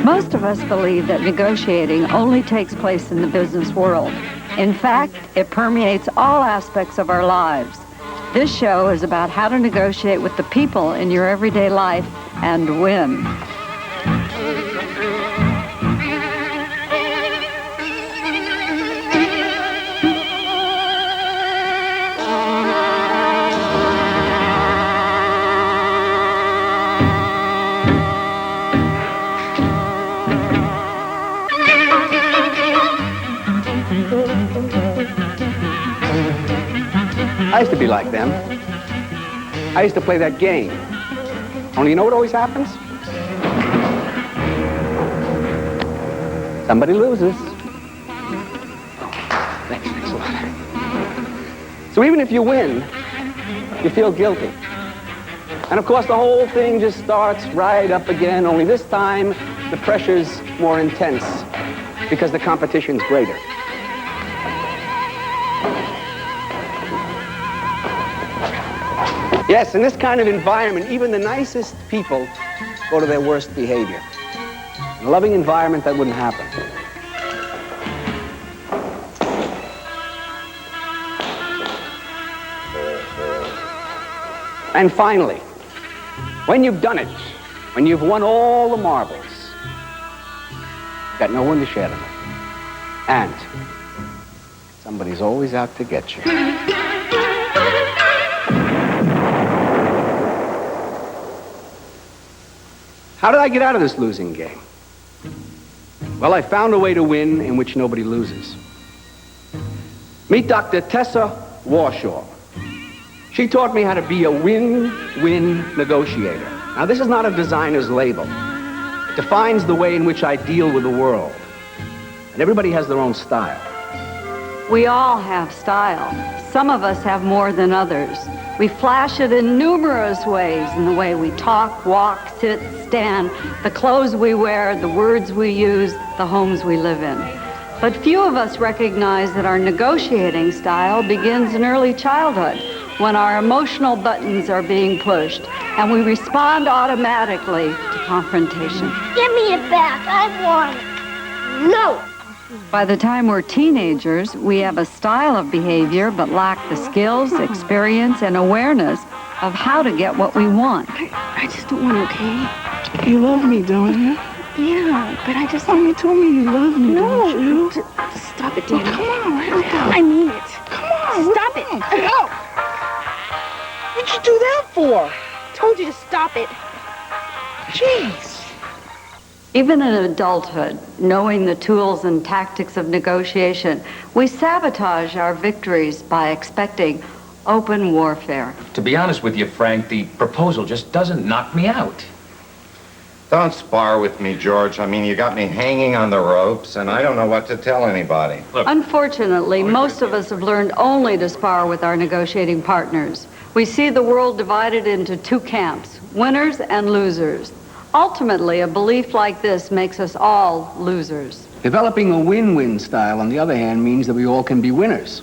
Most of us believe that negotiating only takes place in the business world. In fact, it permeates all aspects of our lives. This show is about how to negotiate with the people in your everyday life and win. I used to be like them. I used to play that game. Only you know what always happens? Somebody loses. Thanks a lot. So even if you win, you feel guilty. And of course the whole thing just starts right up again, only this time the pressure's more intense because the competition's greater. Yes, in this kind of environment, even the nicest people go to their worst behavior. In a loving environment, that wouldn't happen. And finally, when you've done it, when you've won all the marbles, you've got no one to share them with. And somebody's always out to get you. How did I get out of this losing game? Well, I found a way to win in which nobody loses. Meet Dr. Tessa Warshaw. She taught me how to be a win-win negotiator. Now, this is not a designer's label. It defines the way in which I deal with the world. And everybody has their own style. We all have style. Some of us have more than others. We flash it in numerous ways, in the way we talk, walk, sit, stand, the clothes we wear, the words we use, the homes we live in. But few of us recognize that our negotiating style begins in early childhood, when our emotional buttons are being pushed, and we respond automatically to confrontation. Give me it back. I want it. No. By the time we're teenagers, we have a style of behavior but lack the skills, experience, and awareness of how to get what we want. I just don't want it, okay? You love me, don't you? Yeah, but I just... You told me you love me, don't you? Stop it, Danny. Come on, hurry up. I mean it. Come on. Stop it. Hey, oh! What'd you do that for? Told you to stop it. Jeez. Even in adulthood, knowing the tools and tactics of negotiation, we sabotage our victories by expecting open warfare. To be honest with you, Frank, the proposal just doesn't knock me out. Don't spar with me, George. I mean, you got me hanging on the ropes, and I don't know what to tell anybody. Look. Unfortunately, most of us have learned only to spar with our negotiating partners. We see the world divided into two camps, winners and losers. Ultimately, a belief like this makes us all losers. Developing a win-win style, on the other hand, means that we all can be winners.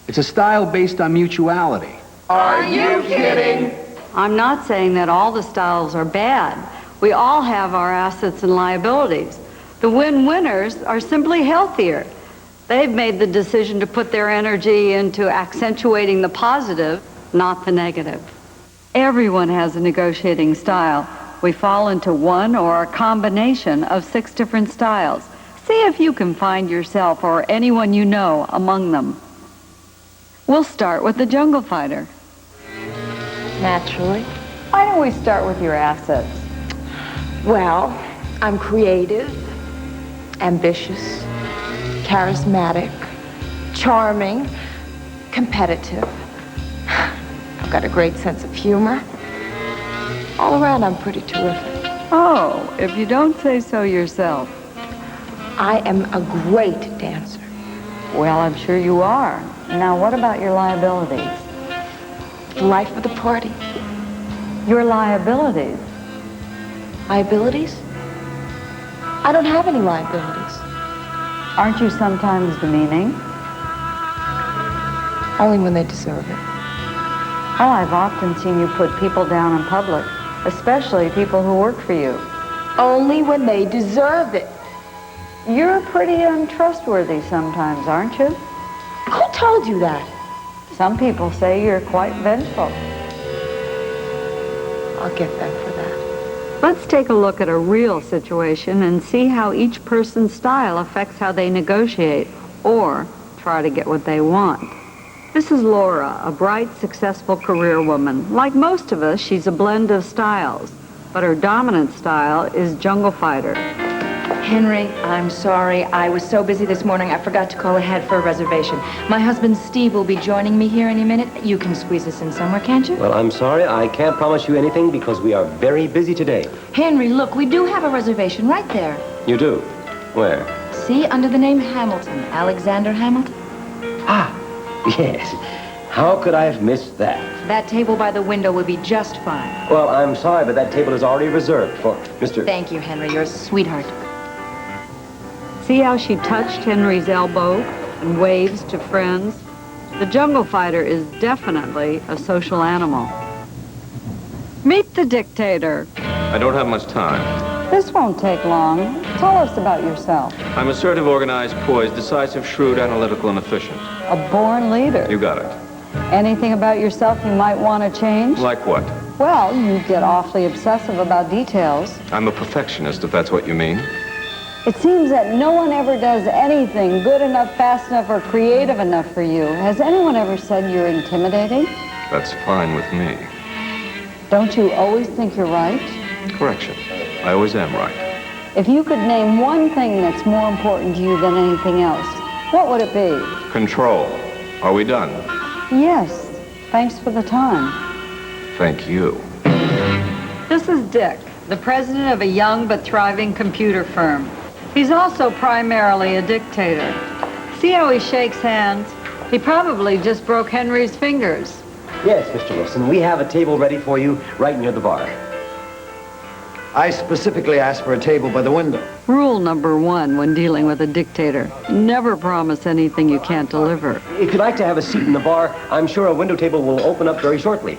It's a style based on mutuality. Are you kidding? I'm not saying that all the styles are bad. We all have our assets and liabilities. The win-winners are simply healthier. They've made the decision to put their energy into accentuating the positive, not the negative. Everyone has a negotiating style. We fall into one or a combination of 6 different styles. See if you can find yourself or anyone you know among them. We'll start with the jungle fighter. Naturally. Why don't we start with your assets? Well, I'm creative, ambitious, charismatic, charming, competitive. I've got a great sense of humor. All around, I'm pretty terrific. Oh, if you don't say so yourself. I am a great dancer. Well, I'm sure you are. Now, what about your liabilities? The life of the party. Your liabilities? Liabilities? I don't have any liabilities. Aren't you sometimes demeaning? Only when they deserve it. Oh, I've often seen you put people down in public, especially people who work for you. Only when they deserve it. You're pretty untrustworthy sometimes, aren't you? Who told you that? Some people say you're quite vengeful. I'll get them for that. Let's take a look at a real situation and see how each person's style affects how they negotiate or try to get what they want. This is Laura, a bright, successful career woman. Like most of us, she's a blend of styles, but her dominant style is jungle fighter. Henry, I'm sorry. I was so busy this morning, I forgot to call ahead for a reservation. My husband, Steve, will be joining me here any minute. You can squeeze us in somewhere, can't you? Well, I'm sorry. I can't promise you anything because we are very busy today. Henry, look, we do have a reservation right there. You do? Where? See, under the name Hamilton. Alexander Hamilton. Ah, yes. How could I have missed that? That table by the window will be just fine. Well, I'm sorry, but that table is already reserved for Mr. Thank you, Henry. You're a sweetheart. See how she touched Henry's elbow and waves to friends? The jungle fighter is definitely a social animal. Meet the dictator. I don't have much time. This won't take long. Tell us about yourself. I'm assertive, organized, poised, decisive, shrewd, analytical, and efficient. A born leader. You got it. Anything about yourself you might want to change? Like what? Well, you get awfully obsessive about details. I'm a perfectionist, if that's what you mean. It seems that no one ever does anything good enough, fast enough, or creative enough for you. Has anyone ever said you're intimidating? That's fine with me. Don't you always think you're right? Correction. I always am right. If you could name one thing that's more important to you than anything else, what would it be? Control. Are we done? Yes. Thanks for the time. Thank you. This is Dick, the president of a young but thriving computer firm. He's also primarily a dictator. See how he shakes hands? He probably just broke Henry's fingers. Yes, Mr. Wilson, we have a table ready for you right near the bar. I specifically asked for a table by the window. Rule number 1 when dealing with a dictator: never promise anything you can't deliver. If you'd like to have a seat in the bar, I'm sure a window table will open up very shortly.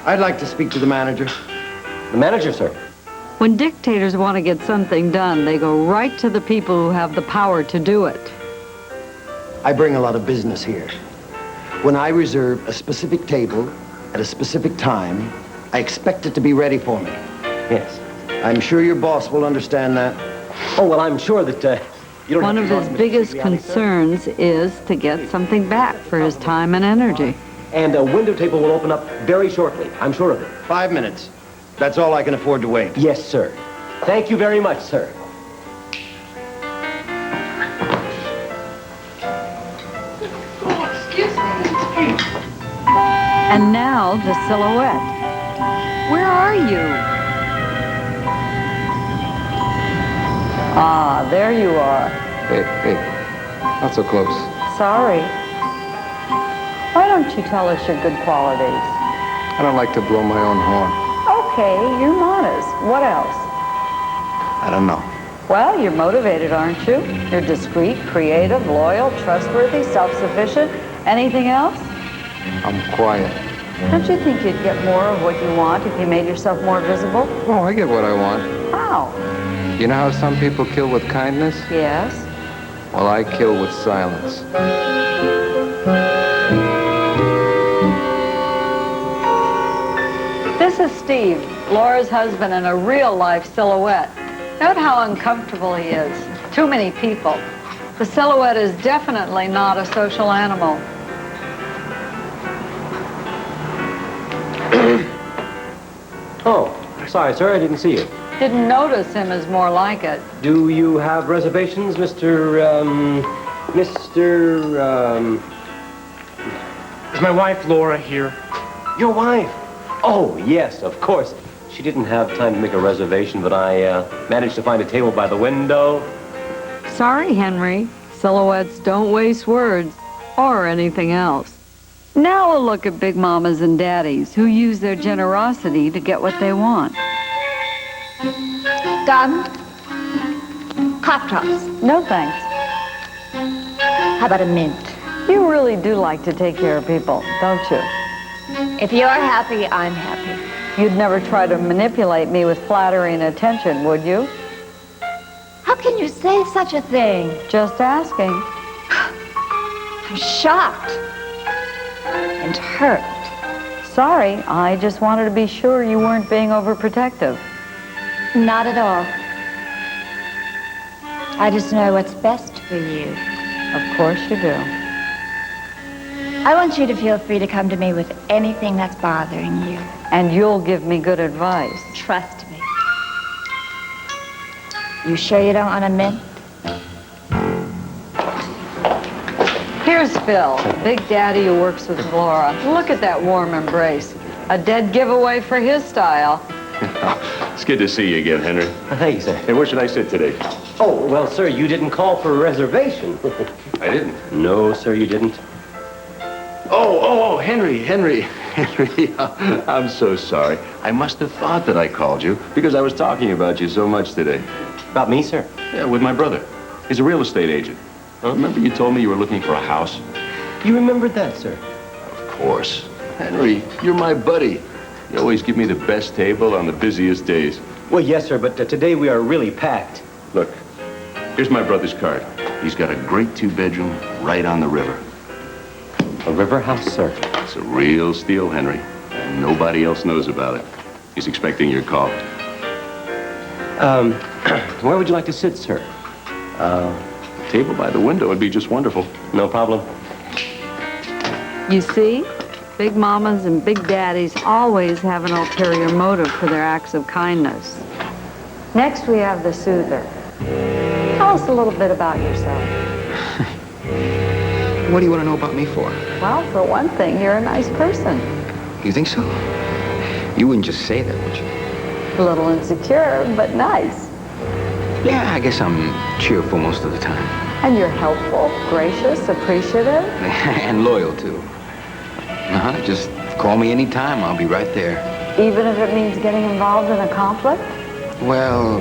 I'd like to speak to the manager. The manager, sir. When dictators want to get something done, they go right to the people who have the power to do it. I bring a lot of business here. When I reserve a specific table at a specific time, I expect it to be ready for me. Yes. I'm sure your boss will understand that. Oh, well, I'm sure that you don't One have of to his talk to Mr. biggest Cipriani, sir. concerns is to get something back for his time and energy. And a window table will open up very shortly. I'm sure of it. 5 minutes. That's all I can afford to wait. Yes, sir. Thank you very much, sir. And now the silhouette. Where are you? Ah, there you are. Hey, not so close. Sorry. Why don't you tell us your good qualities? I don't like to blow my own horn. Okay, you're modest. What else? I don't know. Well, you're motivated, aren't you? You're discreet, creative, loyal, trustworthy, self-sufficient. Anything else? I'm quiet. Don't you think you'd get more of what you want if you made yourself more visible? Oh, I get what I want. How? You know how some people kill with kindness? Yes. Well, I kill with silence. This is Steve, Laura's husband, in a real-life silhouette. Note how uncomfortable he is. Too many people. The silhouette is definitely not a social animal. Oh, sorry, sir. I didn't see you. Didn't notice him as more like it. Do you have reservations, Is my wife Laura here? Your wife? Oh, yes, of course. She didn't have time to make a reservation, but I managed to find a table by the window. Sorry, Henry. Silhouettes don't waste words or anything else. Now a look at big mamas and daddies who use their generosity to get what they want. Done. Cough drops. No thanks. How about a mint? You really do like to take care of people, don't you? If you're happy, I'm happy. You'd never try to manipulate me with flattery and attention, would you? How can you say such a thing? Just asking. I'm shocked and hurt. Sorry, I just wanted to be sure you weren't being overprotective. Not at all. I just know what's best for you. Of course you do. I want you to feel free to come to me with anything that's bothering you. And you'll give me good advice. Trust me. You sure you don't want a mint? Here's Phil, big daddy who works with Laura. Look at that warm embrace. A dead giveaway for his style. It's good to see you again, Henry. Thank you, sir. Hey, where should I sit today? Oh, well, sir, you didn't call for a reservation. I didn't. No, sir, you didn't. Oh, Henry. I'm so sorry. I must have thought that I called you because I was talking about you so much today. About me, sir? Yeah, with my brother. He's a real estate agent. Remember you told me you were looking for a house? You remembered that, sir? Of course. Henry, you're my buddy. You always give me the best table on the busiest days. Well, yes, sir, but today we are really packed. Look, here's my brother's card. He's got a great two-bedroom right on the river. A river house, sir? It's a real steal, Henry. And nobody else knows about it. He's expecting your call. Where would you like to sit, sir? Table by the window would be just wonderful. No problem. You see, big mamas and big daddies always have an ulterior motive for their acts of kindness. Next, we have the suitor. Tell us a little bit about yourself. What do you want to know about me for? Well, for one thing, you're a nice person. You think so? You wouldn't just say that, would you? A little insecure, but nice. Yeah, I guess I'm cheerful most of the time. And you're helpful, gracious, appreciative. And loyal, too. Just call me anytime. I'll be right there. Even if it means getting involved in a conflict? Well,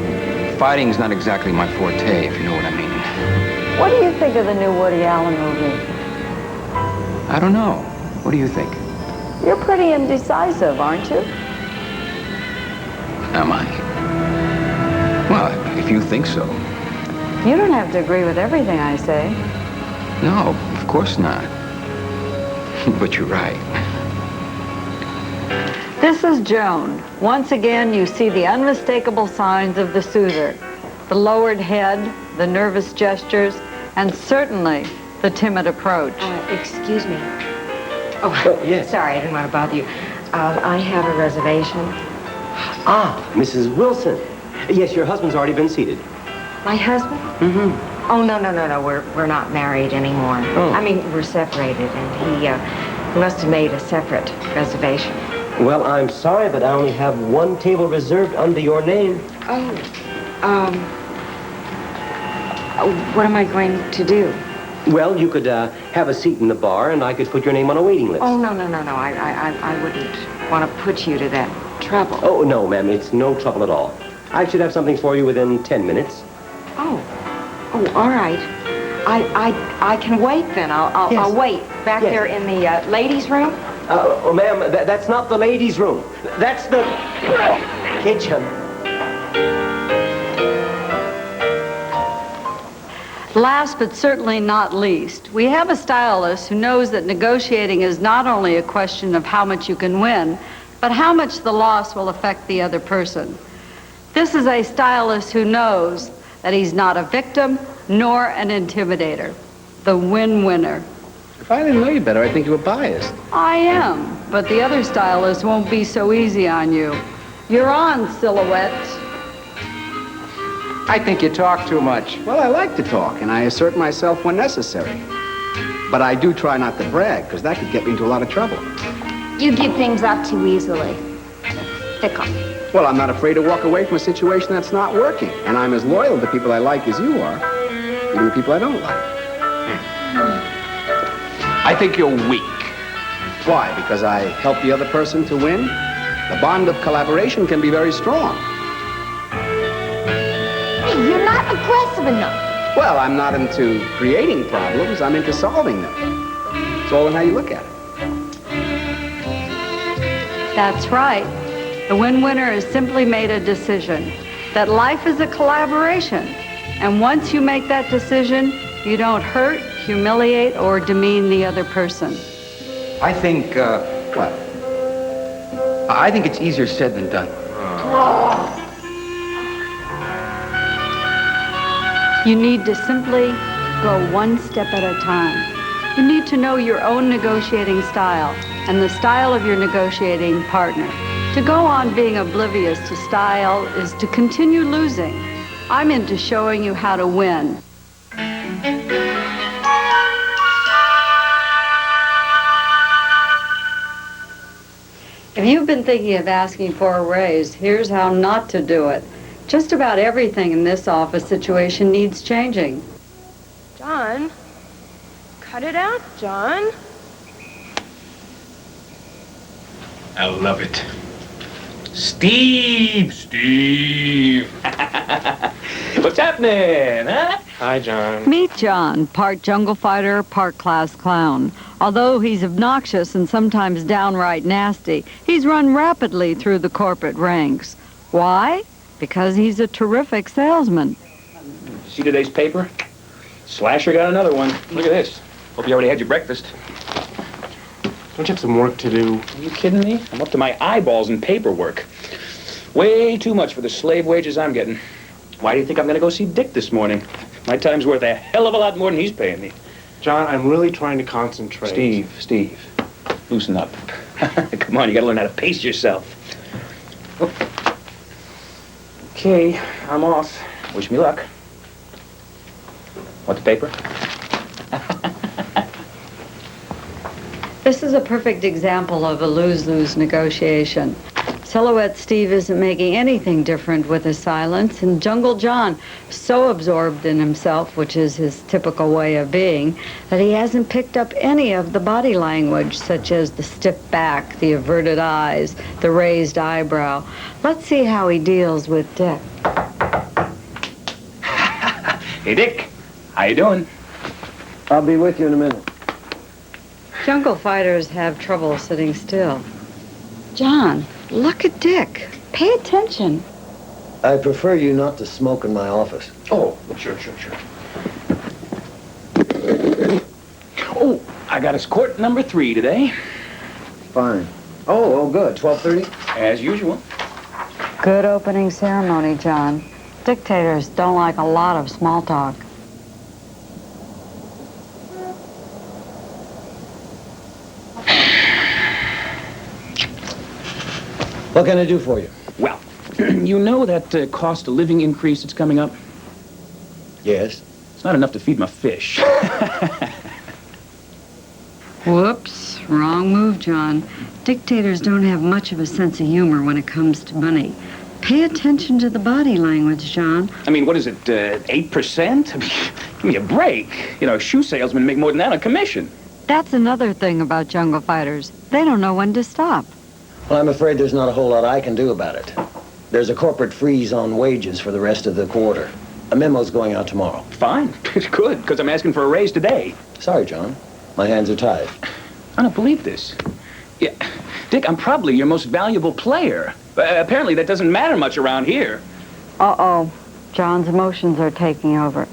fighting's not exactly my forte, if you know what I mean. What do you think of the new Woody Allen movie? I don't know. What do you think? You're pretty indecisive, aren't you? Am I? Well, if you think so. You don't have to agree with everything I say. No, of course not. But you're right. This is Joan. Once again, you see the unmistakable signs of the suitor. The lowered head, the nervous gestures, and certainly the timid approach. Excuse me. Oh, yes. Sorry, I didn't want to bother you. I have a reservation. Ah, Mrs. Wilson. Yes, your husband's already been seated. My husband? Mm-hmm. Oh, no. We're not married anymore. Oh. I mean, we're separated, and he must have made a separate reservation. Well, I'm sorry, but I only have one table reserved under your name. What am I going to do? Well, you could have a seat in the bar, and I could put your name on a waiting list. Oh, no. I wouldn't want to put you to that trouble. Oh, no, ma'am, it's no trouble at all. I should have something for you within 10 minutes. Oh, all right. I can wait then. I'll Yes. I'll wait back Yes. there in the ladies' room. Oh, ma'am, that's not the ladies' room. That's the kitchen. Last but certainly not least, we have a stylist who knows that negotiating is not only a question of how much you can win, but how much the loss will affect the other person. This is a stylist who knows that he's not a victim nor an intimidator. The win-winner. If I didn't know you better, I'd think you were biased. I am, but the other stylists won't be so easy on you. You're on, Silhouette. I think you talk too much. Well, I like to talk, and I assert myself when necessary. But I do try not to brag, because that could get me into a lot of trouble. You give things up too easily. Fickle. Well, I'm not afraid to walk away from a situation that's not working. And I'm as loyal to people I like as you are, even the people I don't like. I think you're weak. Why? Because I help the other person to win? The bond of collaboration can be very strong. Hey, you're not aggressive enough. Well, I'm not into creating problems. I'm into solving them. It's all in how you look at it. That's right. The win-winner has simply made a decision that life is a collaboration. And once you make that decision, you don't hurt, humiliate, or demean the other person. I think, what? I think it's easier said than done. You need to simply go one step at a time. You need to know your own negotiating style and the style of your negotiating partner. To go on being oblivious to style is to continue losing. I'm into showing you how to win. If you've been thinking of asking for a raise, here's how not to do it. Just about everything in this office situation needs changing. John, cut it out, John. I love it. Steve! What's happening, huh? Hi, John. Meet John, part jungle fighter, part class clown. Although he's obnoxious and sometimes downright nasty, he's run rapidly through the corporate ranks. Why? Because he's a terrific salesman. See today's paper? Slasher got another one. Look at this. Hope you already had your breakfast. Don't you have some work to do? Are you kidding me? I'm up to my eyeballs in paperwork. Way too much for the slave wages I'm getting. Why do you think I'm going to go see Dick this morning? My time's worth a hell of a lot more than he's paying me. John, I'm really trying to concentrate. Steve, loosen up. Come on, you got to learn how to pace yourself. Okay, I'm off. Wish me luck. Want the paper? This is a perfect example of a lose-lose negotiation. Silhouette Steve isn't making anything different with his silence, and Jungle John, so absorbed in himself, which is his typical way of being, that he hasn't picked up any of the body language, such as the stiff back, the averted eyes, the raised eyebrow. Let's see how he deals with Dick. Hey, Dick. How you doing? I'll be with you in a minute. Jungle fighters have trouble sitting still. John, look at Dick. Pay attention. I prefer you not to smoke in my office. Oh, sure. Oh, I got us court number 3 today. Fine. Oh, good. 12:30? As usual. Good opening ceremony, John. Dictators don't like a lot of small talk. What can I do for you? Well, you know that cost of living increase that's coming up? Yes. It's not enough to feed my fish. Whoops, wrong move, John. Dictators don't have much of a sense of humor when it comes to money. Pay attention to the body language, John. I mean, what is it, 8%? I mean, give me a break. You know, shoe salesmen make more than that on commission. That's another thing about jungle fighters. They don't know when to stop. Well, I'm afraid there's not a whole lot I can do about it. There's a corporate freeze on wages for the rest of the quarter. A memo's going out tomorrow. Fine. It's good, because I'm asking for a raise today. Sorry, John. My hands are tied. I don't believe this. Yeah, Dick, I'm probably your most valuable player. Apparently that doesn't matter much around here. Uh-oh. John's emotions are taking over.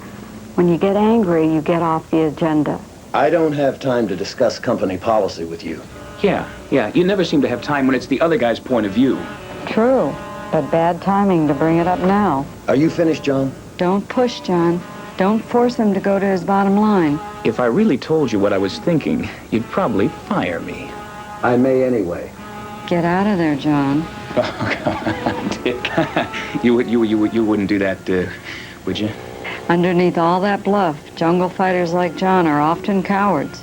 When you get angry, you get off the agenda. I don't have time to discuss company policy with you. Yeah. You never seem to have time when it's the other guy's point of view. True, but bad timing to bring it up now. Are you finished, John? Don't push, John. Don't force him to go to his bottom line. If I really told you what I was thinking, you'd probably fire me. I may anyway. Get out of there, John. Oh, come on, Dick. You wouldn't do that, would you? Underneath all that bluff, jungle fighters like John are often cowards.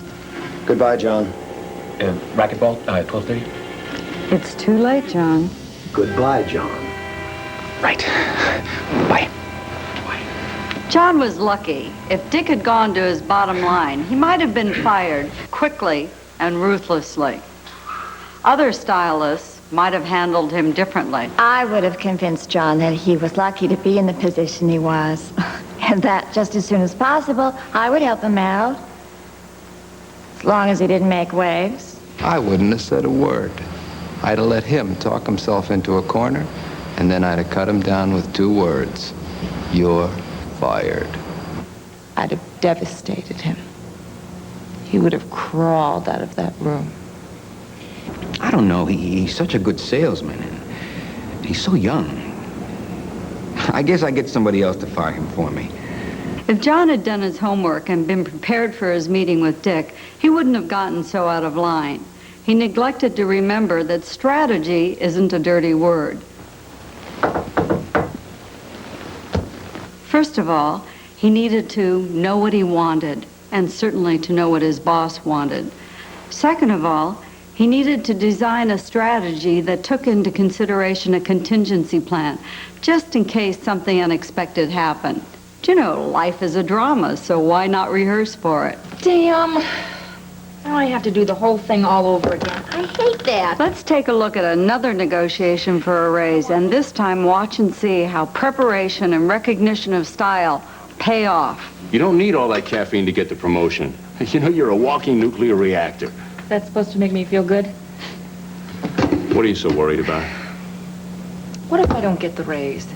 Goodbye, John. Racquetball, 12:30? It's too late, John. Goodbye, John. Right. Bye. John was lucky. If Dick had gone to his bottom line, he might have been fired quickly and ruthlessly. Other stylists might have handled him differently. I would have convinced John that he was lucky to be in the position he was. And that just as soon as possible, I would help him out. As long as he didn't make waves. I wouldn't have said a word. I'd have let him talk himself into a corner, and then I'd have cut him down with 2 words. You're fired. I'd have devastated him. He would have crawled out of that room. I don't know. He's such a good salesman, and he's so young. I guess I get somebody else to fire him for me. If John had done his homework and been prepared for his meeting with Dick, he wouldn't have gotten so out of line. He neglected to remember that strategy isn't a dirty word. First of all, he needed to know what he wanted, and certainly to know what his boss wanted. Second of all, he needed to design a strategy that took into consideration a contingency plan, just in case something unexpected happened. You know, life is a drama, so why not rehearse for it? Damn. Now I have to do the whole thing all over again. I hate that. Let's take a look at another negotiation for a raise, and this time watch and see how preparation and recognition of style pay off. You don't need all that caffeine to get the promotion. You know, you're a walking nuclear reactor. That's supposed to make me feel good? What are you so worried about? What if I don't get the raise?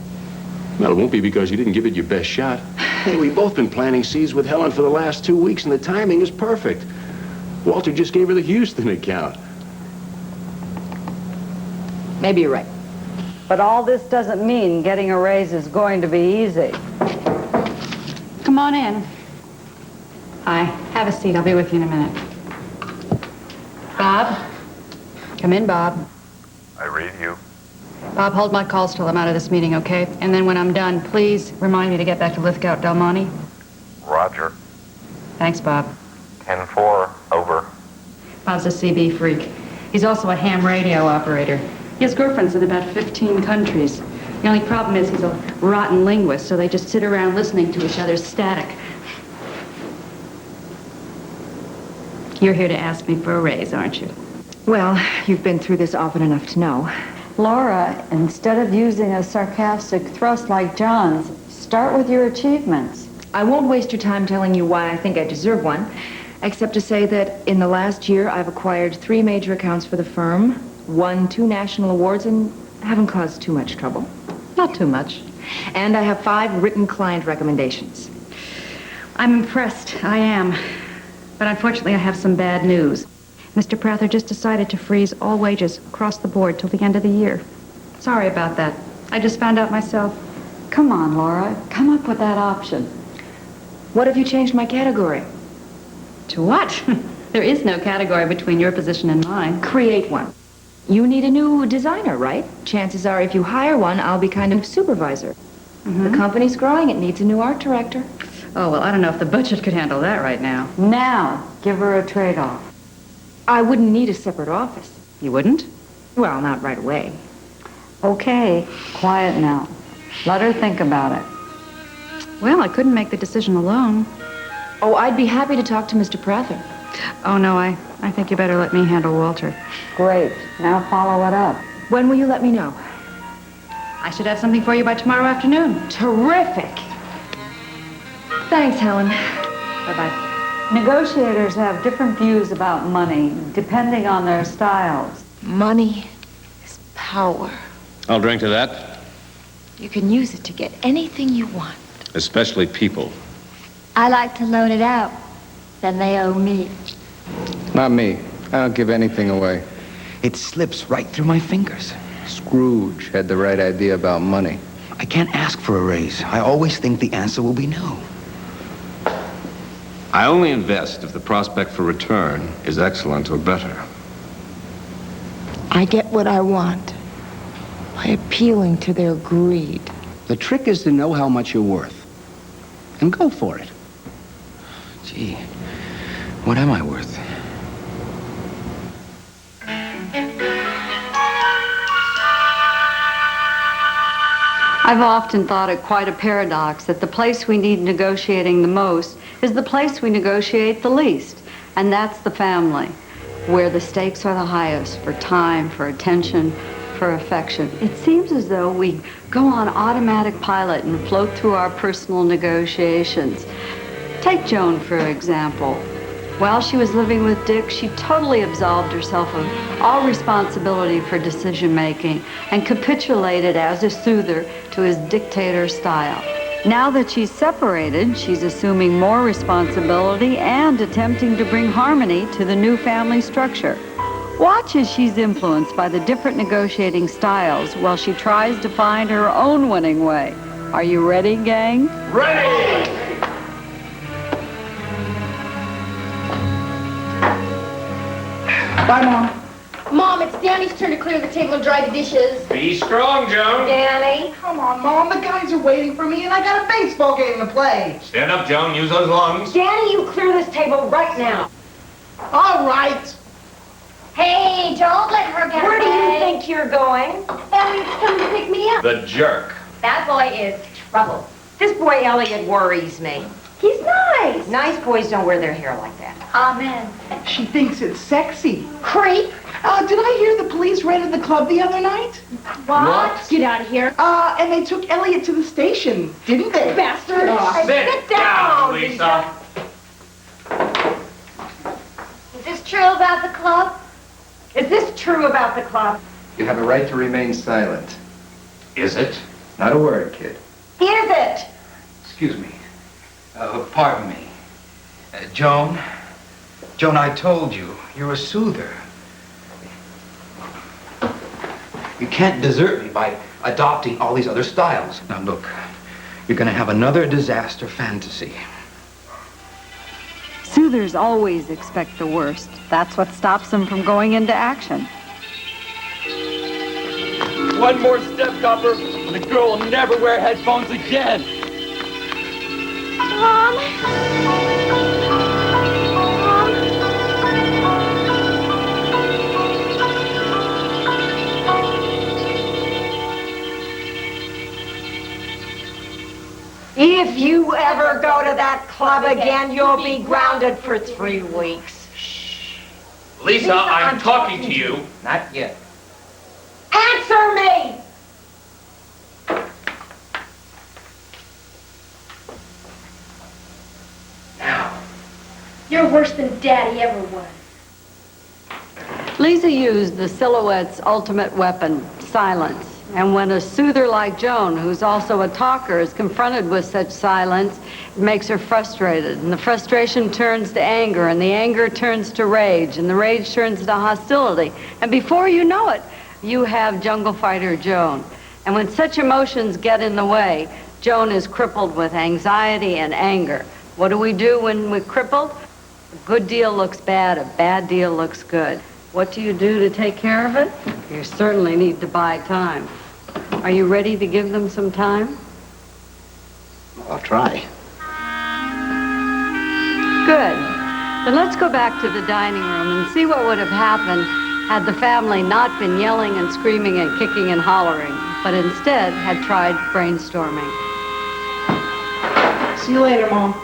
Well, it won't be because you didn't give it your best shot. Hey, we've both been planting seeds with Helen for the last 2 weeks, and the timing is perfect. Walter just gave her the Houston account. Maybe you're right. But all this doesn't mean getting a raise is going to be easy. Come on in. Hi, have a seat. I'll be with you in a minute. Bob? Come in, Bob. I read you. Bob, hold my calls till I'm out of this meeting, okay? And then when I'm done, please remind me to get back to Lithgow Del Monte. Roger. Thanks, Bob. 10-4, over. Bob's a CB freak. He's also a ham radio operator. He has girlfriends in about 15 countries. The only problem is he's a rotten linguist, so they just sit around listening to each other's static. You're here to ask me for a raise, aren't you? Well, you've been through this often enough to know. Laura, instead of using a sarcastic thrust like John's, start with your achievements. I won't waste your time telling you why I think I deserve one, except to say that in the last year, I've acquired 3 major accounts for the firm, won 2 national awards, and haven't caused too much trouble. Not too much. And I have 5 written client recommendations. I'm impressed. I am. But unfortunately, I have some bad news. Mr. Prather just decided to freeze all wages across the board till the end of the year. Sorry about that. I just found out myself. Come on, Laura. Come up with that option. What if you changed my category? To what? There is no category between your position and mine. Create one. You need a new designer, right? Chances are if you hire one, I'll be kind of supervisor. Mm-hmm. The company's growing. It needs a new art director. Oh, well, I don't know if the budget could handle that right now. Now, give her a trade-off. I wouldn't need a separate office. You wouldn't? Well, not right away. Okay, quiet now. Let her think about it. Well, I couldn't make the decision alone. Oh, I'd be happy to talk to Mr. Prather. Oh, no, I think you better let me handle Walter. Great. Now follow it up. When will you let me know? I should have something for you by tomorrow afternoon. Terrific. Thanks, Helen. Bye-bye. Negotiators have different views about money, depending on their styles. Money is power. I'll drink to that. You can use it to get anything you want. Especially people. I like to loan it out. Then they owe me. Not me. I don't give anything away. It slips right through my fingers. Scrooge had the right idea about money. I can't ask for a raise. I always think the answer will be no. I only invest if the prospect for return is excellent or better. I get what I want by appealing to their greed. The trick is to know how much you're worth. And go for it. Gee, what am I worth? I've often thought it quite a paradox that the place we need negotiating the most is the place we negotiate the least, and that's the family, where the stakes are the highest for time, for attention, for affection. It seems as though we go on automatic pilot and float through our personal negotiations. Take Joan, for example. While she was living with Dick, she totally absolved herself of all responsibility for decision-making and capitulated as a soother to his dictator style. Now that she's separated, she's assuming more responsibility and attempting to bring harmony to the new family structure. Watch as she's influenced by the different negotiating styles while she tries to find her own winning way. Are you ready, gang? Ready! Bye, Mom. Mom, it's Danny's turn to clear the table and dry the dishes. Be strong, Joan. Danny? Come on, Mom. The guys are waiting for me, and I got a baseball game to play. Stand up, Joan. Use those lungs. Danny, you clear this table right now. All right. Hey, don't let her get Where do away. you think you're going? Elliott's coming to pick me up. The jerk. That boy is trouble. This boy Elliot worries me. He's nice. Nice boys don't wear their hair like that. Amen. She thinks it's sexy. Creep. Did I hear the police raided the club the other night? What? Get out of here. And they took Elliot to the station, didn't they? Bastard. Sit down, Lisa. Is this true about the club? Is this true about the club? You have a right to remain silent. Is it? Not a word, kid. Is it? Excuse me. Pardon me. Joan? Joan, I told you, you're a soother. You can't desert me by adopting all these other styles. Now look, you're gonna have another disaster fantasy. Soothers always expect the worst. That's what stops them from going into action. One more step, Copper, and the girl will never wear headphones again. Mom? If you ever go to that club again, you'll be grounded for 3 weeks. Lisa, I'm talking to you. Not yet. Answer me! Now. You're worse than Daddy ever was. Lisa used the silhouette's ultimate weapon, silence. And when a soother like Joan, who's also a talker, is confronted with such silence, it makes her frustrated. And the frustration turns to anger, and the anger turns to rage, and the rage turns to hostility. And before you know it, you have jungle fighter Joan. And when such emotions get in the way, Joan is crippled with anxiety and anger. What do we do when we're crippled? A good deal looks bad, a bad deal looks good. What do you do to take care of it? You certainly need to buy time. Are you ready to give them some time? I'll try. Good. Then let's go back to the dining room and see what would have happened had the family not been yelling and screaming and kicking and hollering, but instead had tried brainstorming. See you later, Mom.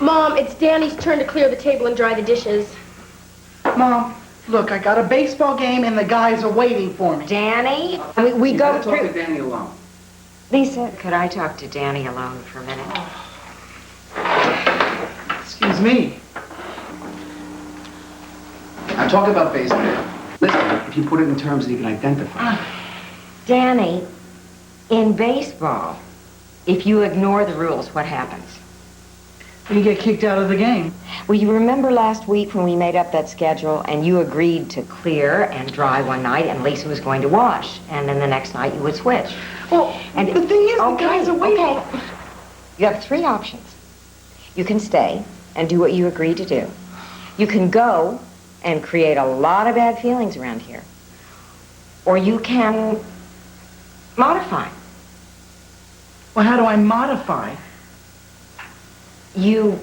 Mom, it's Danny's turn to clear the table and dry the dishes. Mom, look, I got a baseball game and the guys are waiting for me. Danny? We go Talk through... to Danny alone. Lisa, could I talk to Danny alone for a minute? Excuse me. I'm talking about baseball. Listen, if you put it in terms that you can identify. Danny, in baseball, if you ignore the rules, what happens? You get kicked out of the game. Well, you remember last week when we made up that schedule and you agreed to clear and dry one night and Lisa was going to wash, and then the next night you would switch. Well, and the thing is, the guys are waiting. Okay. You have 3 options. You can stay and do what you agreed to do. You can go and create a lot of bad feelings around here. Or you can modify. Well, how do I modify? You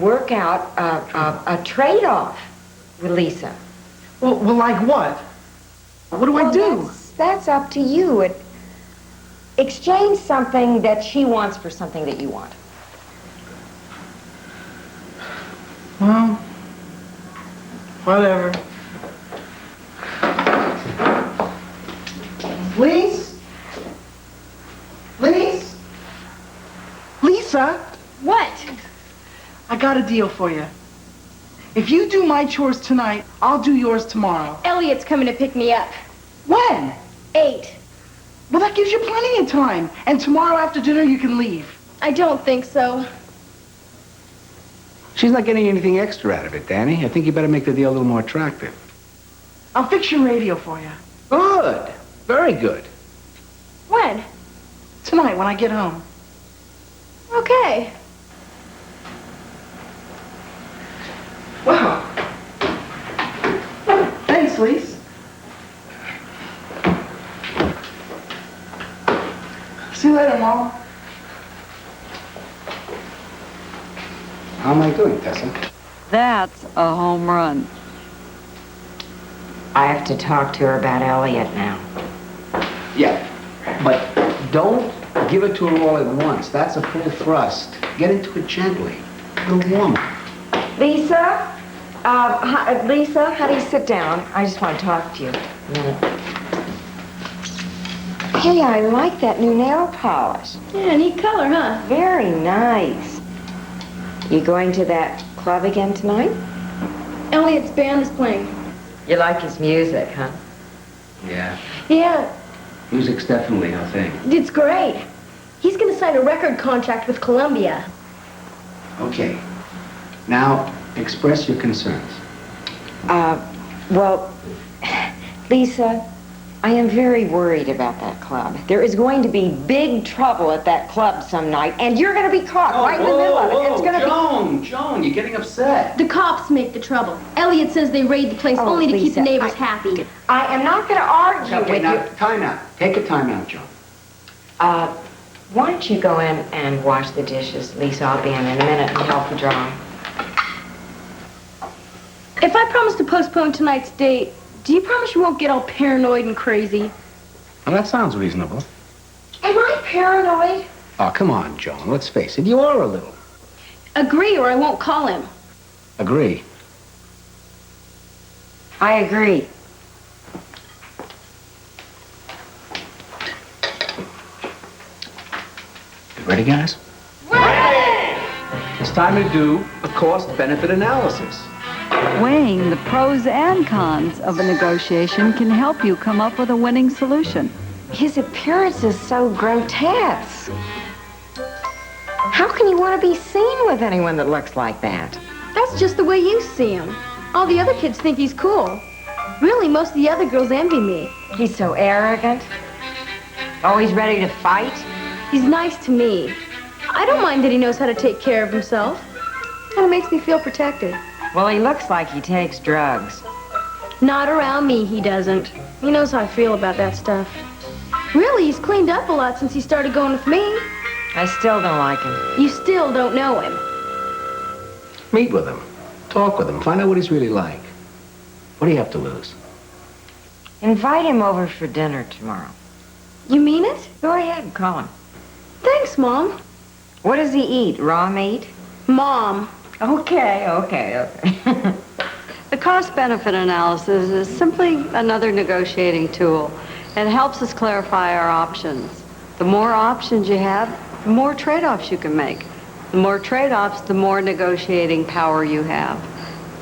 work out a trade-off with Lisa. Well, like what? What do I do? That's up to you. Exchange something that she wants for something that you want. Well, whatever. Lise? Lise? Lisa? What? I got a deal for you. If you do my chores tonight, I'll do yours tomorrow. Elliot's coming to pick me up. When? 8. Well, that gives you plenty of time. And tomorrow after dinner, you can leave. I don't think so. She's not getting anything extra out of it, Danny. I think you better make the deal a little more attractive. I'll fix your radio for you. Good. Very good. When? Tonight, when I get home. Okay. Wow. Thanks, Lise. See you later, Mom. How am I doing, Tessa? That's a home run. I have to talk to her about Elliot now. Yeah, but don't give it to her all at once. That's a full thrust. Get into it gently. A little warmer. Lisa? Lisa, honey, sit down. I just want to talk to you a minute. Hey, I like that new nail polish. Yeah, neat color, huh? Very nice. You going to that club again tonight? Elliot's band is playing. You like his music, huh? Yeah. Yeah, Music's definitely a thing. it's great. He's gonna sign a record contract with Columbia. Okay. Now, express your concerns. Well, Lisa, I am very worried about that club. There is going to be big trouble at that club some night, and you're going to be caught right in the middle of it. It's going to Joan, you're getting upset. The cops make the trouble. Elliot says they raid the place only to keep Lisa, the neighbors happy. I am not going to argue Okay, with now, you. time out. Take a time out, Joan. Why don't you go in and wash the dishes, Lisa? I'll be in a minute and help you dry. If I promise to postpone tonight's date, do you promise you won't get all paranoid and crazy? Well, that sounds reasonable. Am I paranoid? Oh, come on, Joan. Let's face it. You are a little. Agree or I won't call him. Agree. I agree. You ready, guys? Ready! It's time to do a cost-benefit analysis. Weighing the pros and cons of a negotiation can help you come up with a winning solution. His appearance is so grotesque. How can you want to be seen with anyone that looks like that? That's just the way you see him. All the other kids think he's cool. Really, most of the other girls envy me. He's so arrogant. Always ready to fight. He's nice to me. I don't mind that he knows how to take care of himself. Kind of makes me feel protected. Well, he looks like he takes drugs. Not around me, he doesn't. He knows how I feel about that stuff. Really, he's cleaned up a lot since he started going with me. I still don't like him. You still don't know him. Meet with him. Talk with him. Find out what he's really like. What do you have to lose? Invite him over for dinner tomorrow. You mean it? Go ahead and call him. Thanks, Mom. What does he eat? Raw meat? Mom. Okay. The cost-benefit analysis is simply another negotiating tool. It helps us clarify our options. The more options you have, the more trade-offs you can make. The more trade-offs, the more negotiating power you have.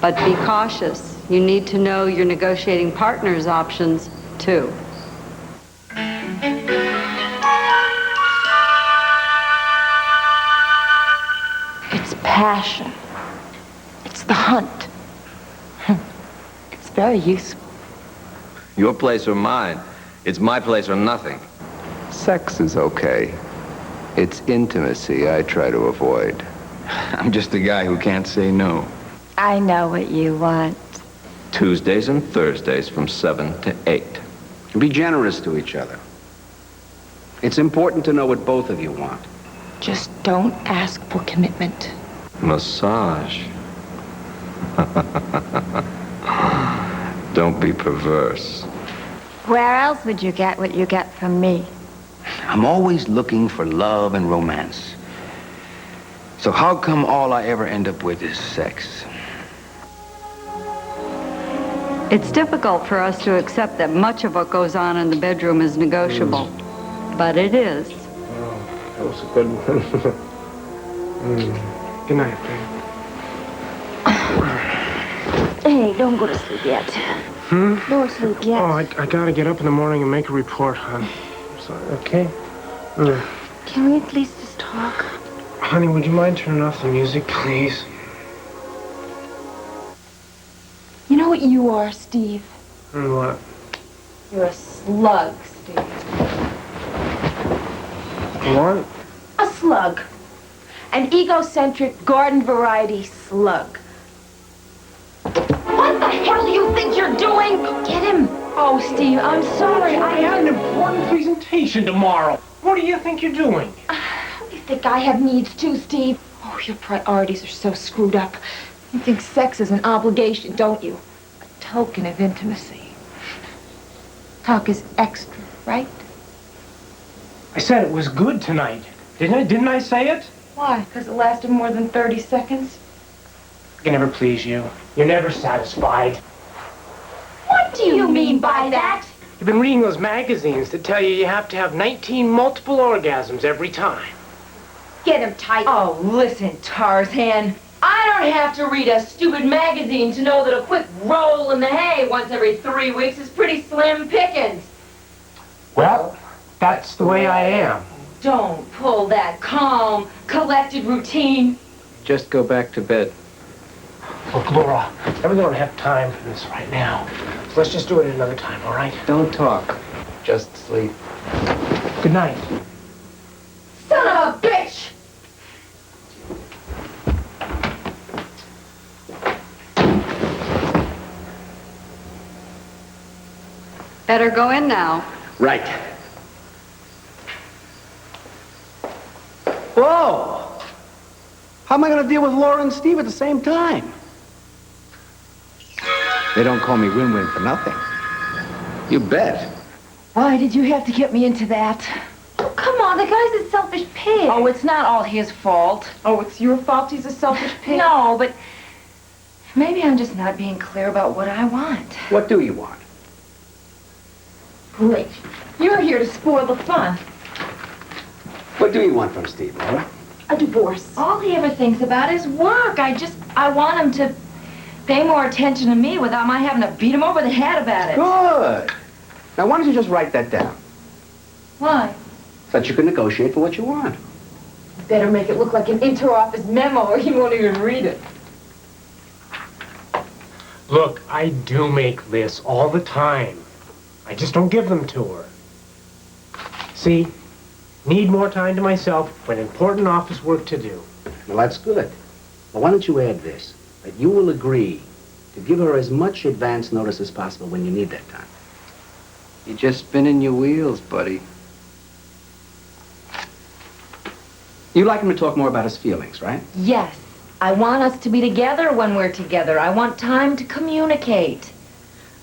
But be cautious. You need to know your negotiating partner's options, too. It's passion. It's the hunt. It's very useful. Your place or mine. It's my place or nothing. Sex is okay. It's intimacy I try to avoid. I'm just a guy who can't say no. I know what you want. Tuesdays and Thursdays from 7 to 8. Be generous to each other. It's important to know what both of you want. Just don't ask for commitment. Massage. Don't be perverse. Where else would you get what you get from me? I'm always looking for love and romance. So how come all I ever end up with is sex? It's difficult for us to accept that much of what goes on in the bedroom is negotiable, but it is. Oh, that was a good one. Good night, babe. Hey, don't go to sleep yet. Don't sleep yet. Oh, I gotta get up in the morning and make a report, hon. So, okay? Can we at least just talk? Honey, would you mind turning off the music, please? You know what you are, Steve? What? You're a slug, Steve. What? A slug. An egocentric, garden variety slug. What the hell do you think you're doing? Go get him. Oh, Steve, I'm sorry. I have an important presentation tomorrow. What do you think you're doing? You think I have needs too, Steve? Oh, your priorities are so screwed up. You think sex is an obligation, don't you? A token of intimacy. Talk is extra, right? I said it was good tonight. Didn't I say it? Why? Because it lasted more than 30 seconds? I can never please you. You're never satisfied. What do you mean by that? You've been reading those magazines that tell you have to have 19 multiple orgasms every time. Get him tight. Oh, listen, Tarzan. I don't have to read a stupid magazine to know that a quick roll in the hay once every 3 weeks is pretty slim pickings. Well, that's the way I am. Don't pull that calm, collected routine. Just go back to bed. Look, Laura, I really don't have time for this right now. So let's just do it another time, all right? Don't talk. Just sleep. Good night. Son of a bitch! Better go in now. Right. Whoa! How am I going to deal with Laura and Steve at the same time? They don't call me Win-Win for nothing. You bet. Why did you have to get me into that? Oh, come on, the guy's a selfish pig. Oh, it's not all his fault. Oh, it's your fault he's a selfish pig? No, but maybe I'm just not being clear about what I want. What do you want? Great. You're here to spoil the fun. What do you want from Steve, Laura? A divorce. All he ever thinks about is work. I want him to pay more attention to me without my having to beat him over the head about it. Good. Now, why don't you just write that down? Why? So that you can negotiate for what you want. Better make it look like an inter-office memo or he won't even read it. Look, I do make lists all the time. I just don't give them to her. See? Need more time to myself when important office work to do. Well, that's good. Well, why don't you add this? That you will agree to give her as much advance notice as possible when you need that time. You're just spinning your wheels, buddy. You'd like him to talk more about his feelings, right? Yes. I want us to be together when we're together. I want time to communicate.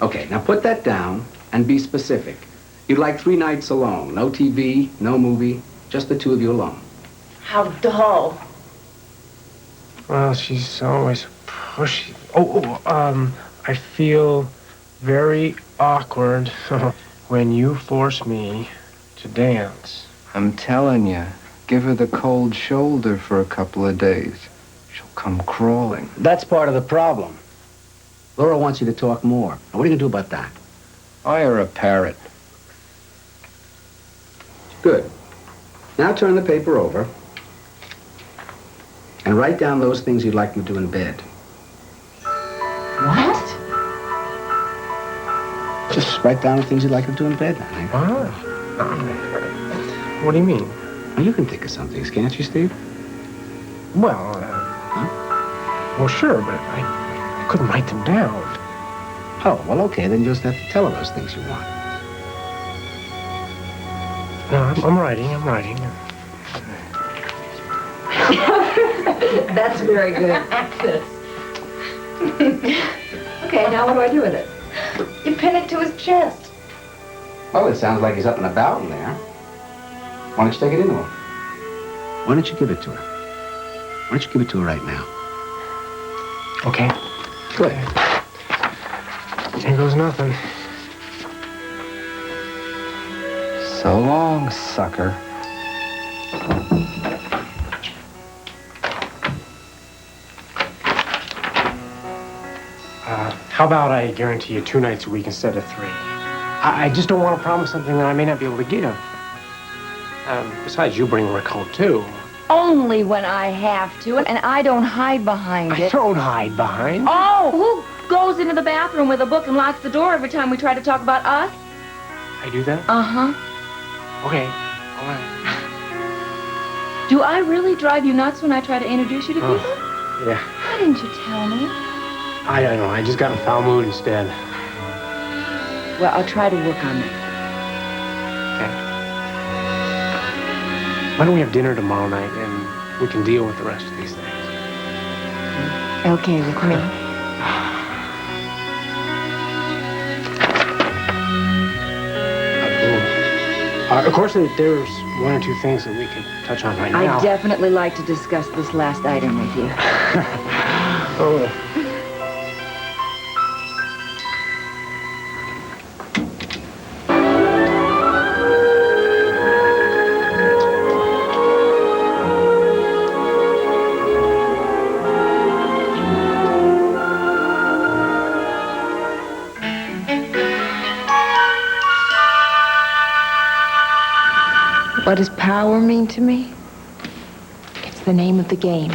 Okay, now put that down and be specific. You'd like 3 nights alone. No TV, no movie, just the two of you alone. How dull. Well, she's always pushy. I feel very awkward when you force me to dance. I'm telling you, give her the cold shoulder for a couple of days. She'll come crawling. That's part of the problem. Laura wants you to talk more. Now, what are you going to do about that? Hire a parrot. Good. Now turn the paper over and write down those things you'd like him to do in bed. What? Just write down the things you'd like him to do in bed. What do you mean? Well, you can think of some things, can't you, Steve? Well, well, sure, but I couldn't write them down. Oh, well, okay, then you just have to tell her those things you want. No, I'm writing. That's very good. Okay, now what do I do with it? You pin it to his chest. Well, it sounds like he's up and about in there. Why don't you take it into him? Why don't you give it to her? Why don't you give it to her right now? Okay. Good. Here goes nothing. So long, sucker. How about I guarantee you 2 nights a week instead of 3? I just don't want to promise something that I may not be able to give. Besides, you bring Rick home, too. Only when I have to, and I don't hide behind I it. don't hide behind. Oh, who goes into the bathroom with a book and locks the door every time we try to talk about us? I do that? Uh-huh. Okay, all right. Do I really drive you nuts when I try to introduce you to people? Yeah. Why didn't you tell me? I don't know. I just got in a foul mood instead. Well, I'll try to work on that. Why don't we have dinner tomorrow night and we can deal with the rest of these things? Okay with me. Of course, there's 1 or 2 things that we could touch on right now. I'd definitely like to discuss this last item with you. Oh. What does power mean to me? It's the name of the game.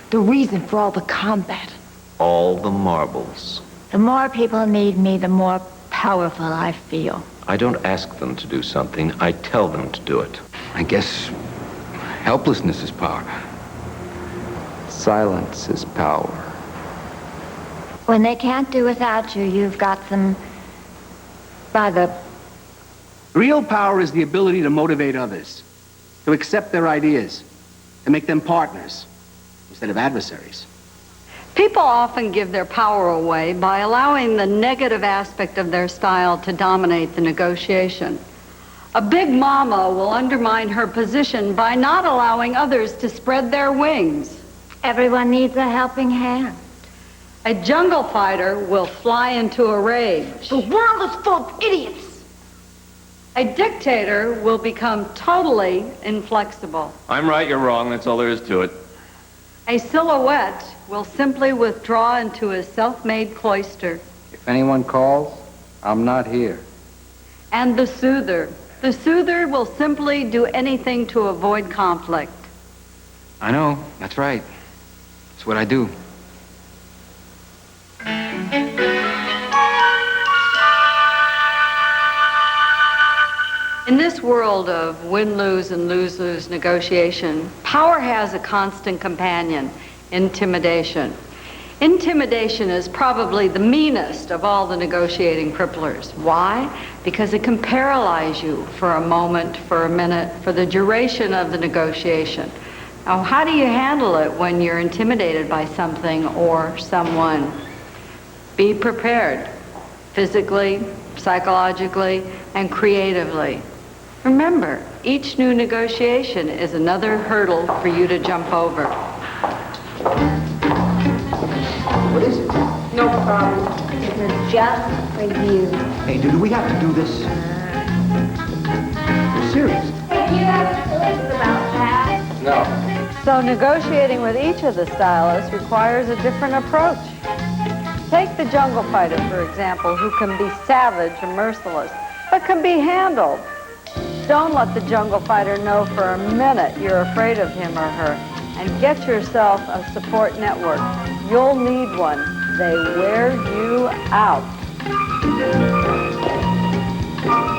The reason for all the combat. All the marbles. The more people need me, the more powerful I feel. I don't ask them to do something. I tell them to do it. I guess helplessness is power. Silence is power. When they can't do without you, you've got them by the... Real power is the ability to motivate others, to accept their ideas, to make them partners instead of adversaries. People often give their power away by allowing the negative aspect of their style to dominate the negotiation. A big mama will undermine her position by not allowing others to spread their wings. Everyone needs a helping hand. A jungle fighter will fly into a rage. The world is full of idiots. A dictator will become totally inflexible. I'm right, you're wrong. That's all there is to it. A silhouette will simply withdraw into a self-made cloister. If anyone calls, I'm not here. And the soother. The soother will simply do anything to avoid conflict. I know, that's right. That's what I do. In this world of win-lose and lose-lose negotiation, power has a constant companion, intimidation. Intimidation is probably the meanest of all the negotiating cripplers. Why? Because it can paralyze you for a moment, for a minute, for the duration of the negotiation. Now, how do you handle it when you're intimidated by something or someone? Be prepared, physically, psychologically, and creatively. Remember, each new negotiation is another hurdle for you to jump over. What is it? No problem. This is just for you. Hey, do we have to do this? You're serious? Hey, you have feelings about that? No. So negotiating with each of the stylists requires a different approach. Take the jungle fighter, for example, who can be savage and merciless, but can be handled. Don't let the jungle fighter know for a minute you're afraid of him or her, and get yourself a support network. You'll need one. They wear you out.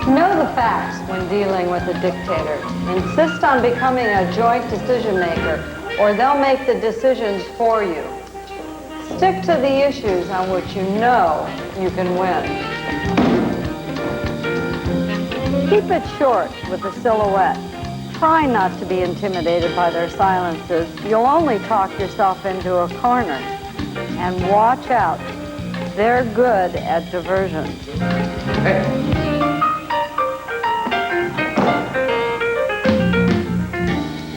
Know the facts when dealing with a dictator. Insist on becoming a joint decision maker, or they'll make the decisions for you. Stick to the issues on which you know you can win. Keep it short with the silhouette. Try not to be intimidated by their silences. You'll only talk yourself into a corner. And watch out. They're good at diversions.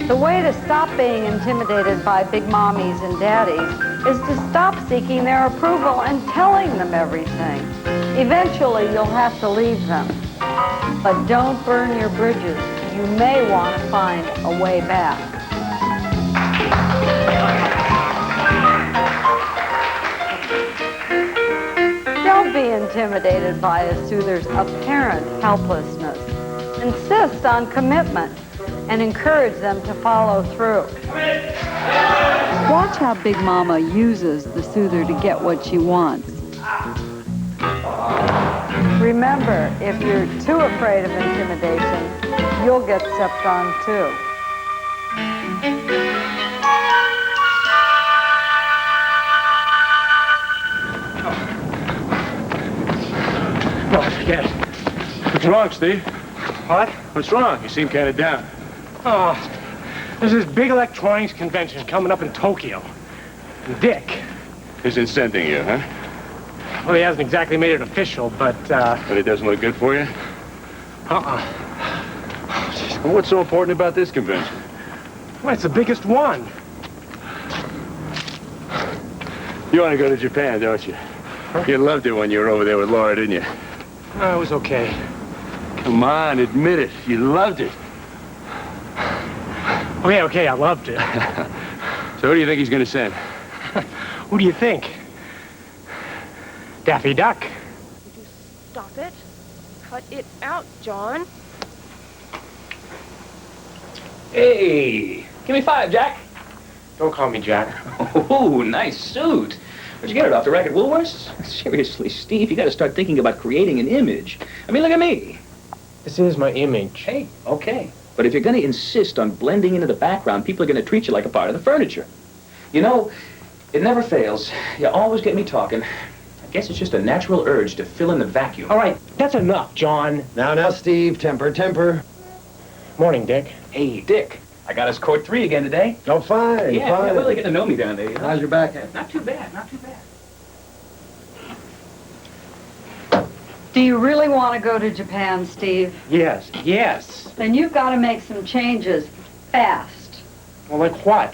The way to stop being intimidated by big mommies and daddies is to stop seeking their approval and telling them everything. Eventually, you'll have to leave them. But don't burn your bridges. You may want to find a way back. intimidated by a soother's apparent helplessness. Insist on commitment and encourage them to follow through. Watch how Big Mama uses the soother to get what she wants. Remember, if you're too afraid of intimidation, you'll get stepped on too. No, forget it. What's wrong, Steve? What? What's wrong? You seem kind of down. Oh, there's this big electronics convention coming up in Tokyo. And Dick, Isn't sending you, huh? well, he hasn't exactly made it official, but, But it doesn't look good for you? uh-uh. Well, what's so important about this convention? Well, it's the biggest one. You want to go to Japan, don't you? You loved it when you were over there with Laura, didn't you? Oh, it was okay. Come on, admit it. You loved it. Oh, yeah, okay, I loved it. So who do you think he's going to send? Who do you think? Daffy Duck. Stop it. Cut it out, John. Hey, give me 5, Jack. Don't call me Jack. Oh, nice suit. Where'd you get it off the rack at Woolworth's? Seriously, Steve, you got to start thinking about creating an image. I mean, look at me. This is my image. Hey, okay. But if you're going to insist on blending into the background, people are going to treat you like a part of the furniture. You know, it never fails. You always get me talking. I guess it's just a natural urge to fill in the vacuum. All right, that's enough, John. Now, Steve, temper, temper. Morning, Dick. Hey, Dick. I got us court 3 again today. Oh, fine, Yeah, fine. well, they get to know me down there. You know? How's your back? Not too bad, not too bad. Do you really want to go to Japan, Steve? Yes, yes. Then you've got to make some changes fast. Well, like what?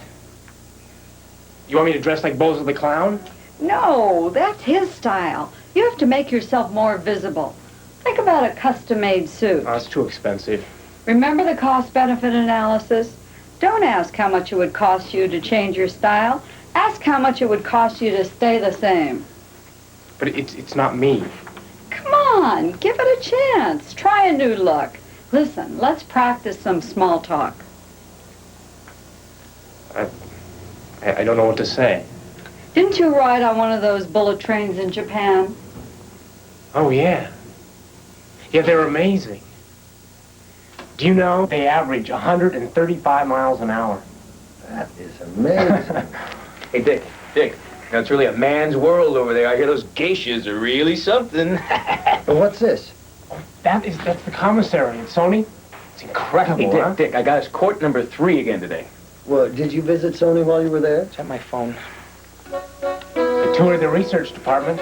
You want me to dress like Bozo the Clown? No, that's his style. You have to make yourself more visible. Think about a custom-made suit. Oh, it's too expensive. Remember the cost-benefit analysis? Don't ask how much it would cost you to change your style. Ask how much it would cost you to stay the same. But it's not me. Come on, give it a chance. Try a new look. Listen, let's practice some small talk. I don't know what to say. Didn't you ride on one of those bullet trains in Japan? Oh, yeah. Yeah, they're amazing. Do you know they average 135 miles an hour? That is amazing. Hey, Dick, that's really a man's world over there. I hear those geishas are really something. Well, what's this? That's the commissary. It's Sony. It's incredible, Hey, huh? Dick, I got us court number 3 again today. Well, did you visit Sony while you were there? It's on my phone. I toured the research department.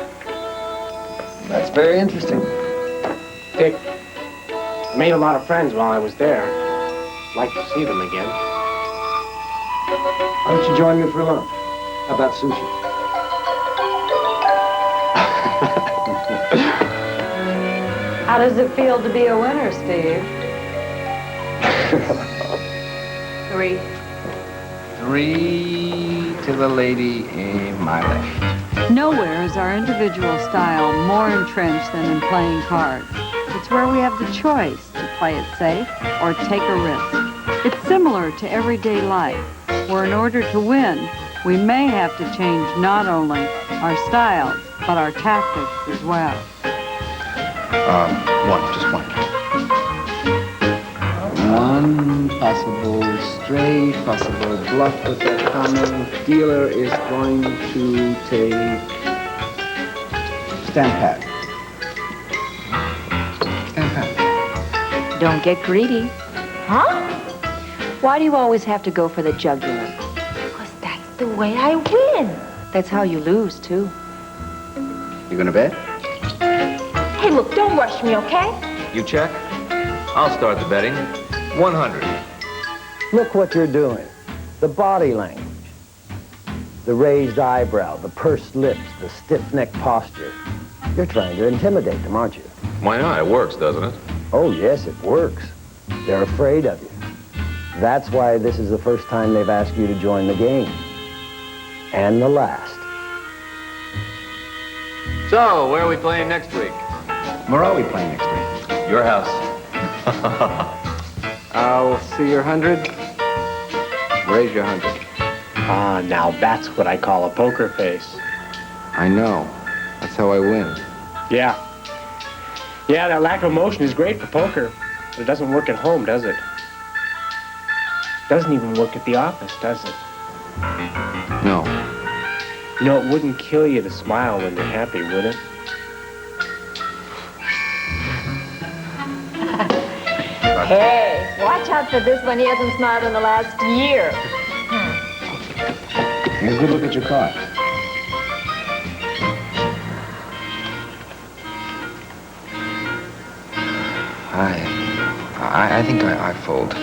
That's very interesting. Dick, I made a lot of friends while I was there. I'd like to see them again. Why don't you join me for lunch? How about sushi? How does it feel to be a winner, Steve? 3 to the lady in my left. Nowhere is our individual style more entrenched than in playing cards. It's where we have the choice to play it safe or take a risk. It's similar to everyday life, where in order to win, we may have to change not only our styles, but our tactics as well. Just one. One possible straight, possible bluff with that common. Dealer is going to take stand pat. Stand pat. Don't get greedy. Huh? Why do you always have to go for the jugular? Because that's the way I win. That's how you lose, too. You gonna bet? Hey, look, don't rush me, okay? You check? I'll start the betting. 100. Look what you're doing. The body language. The raised eyebrow, the pursed lips, the stiff-necked posture. You're trying to intimidate them, aren't you? Why not? It works, doesn't it? Oh, yes, it works. They're afraid of you. That's why this is the first time they've asked you to join the game. And the last. So, where are we playing next week? Where are we playing next week? Your house. I'll see your 100. Raise your 100. Ah, now that's what I call a poker face. I know. That's how I win. Yeah. Yeah, that lack of emotion is great for poker, but it doesn't work at home, does it? Doesn't even work at the office, does it? No. You know, it wouldn't kill you to smile when you're happy, would it? Hey, watch out for this one. He hasn't smiled in the last year. Take a good look at your card. I think I fold.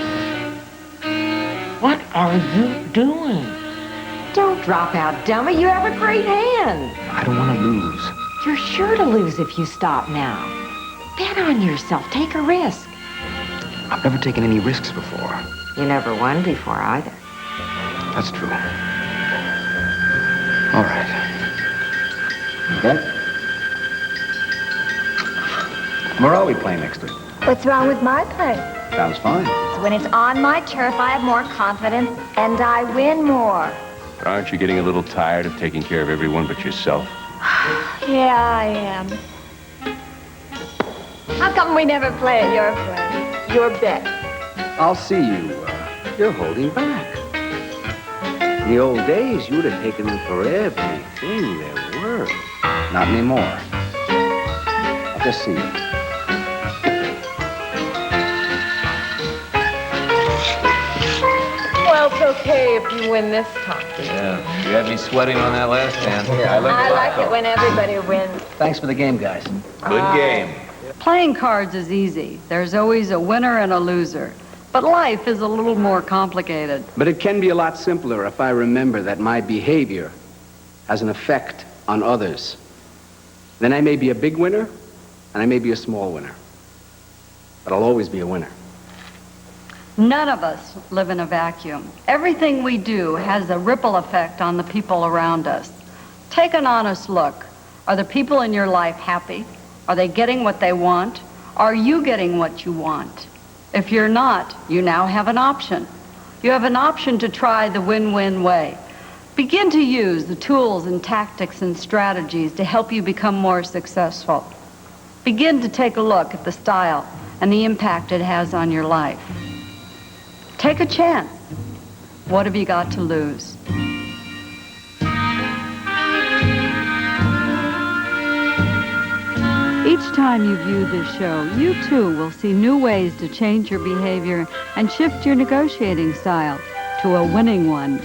What are you doing? Don't drop out, dummy. You have a great hand. I don't want to lose. You're sure to lose if you stop now. Bet on yourself. Take a risk. I've never taken any risks before. You never won before either. That's true. All right. Bet? Where are we playing next week? What's wrong with my play? Sounds fine. When it's on my turf, I have more confidence, and I win more. But aren't you getting a little tired of taking care of everyone but yourself? Yeah, I am. How come we never play at your place? Your bet. I'll see you. You're holding back. In the old days, you would have taken them for everything there were. Not anymore. I'll just see you. Well, it's okay if you win this time. Yeah. You had me sweating on that last hand. Yeah, I like it when everybody wins. Thanks for the game, guys. Good game. Playing cards is easy. There's always a winner and a loser. But life is a little more complicated. But it can be a lot simpler if I remember that my behavior has an effect on others. Then I may be a big winner, and I may be a small winner. But I'll always be a winner. None of us live in a vacuum. Everything we do has a ripple effect on the people around us. Take an honest look. Are the people in your life happy? Are they getting what they want? Are you getting what you want? If you're not, you now have an option. You have an option to try the win-win way. Begin to use the tools and tactics and strategies to help you become more successful. Begin to take a look at the style and the impact it has on your life. Take a chance. What have you got to lose? Each time you view this show, you too will see new ways to change your behavior and shift your negotiating style to a winning one.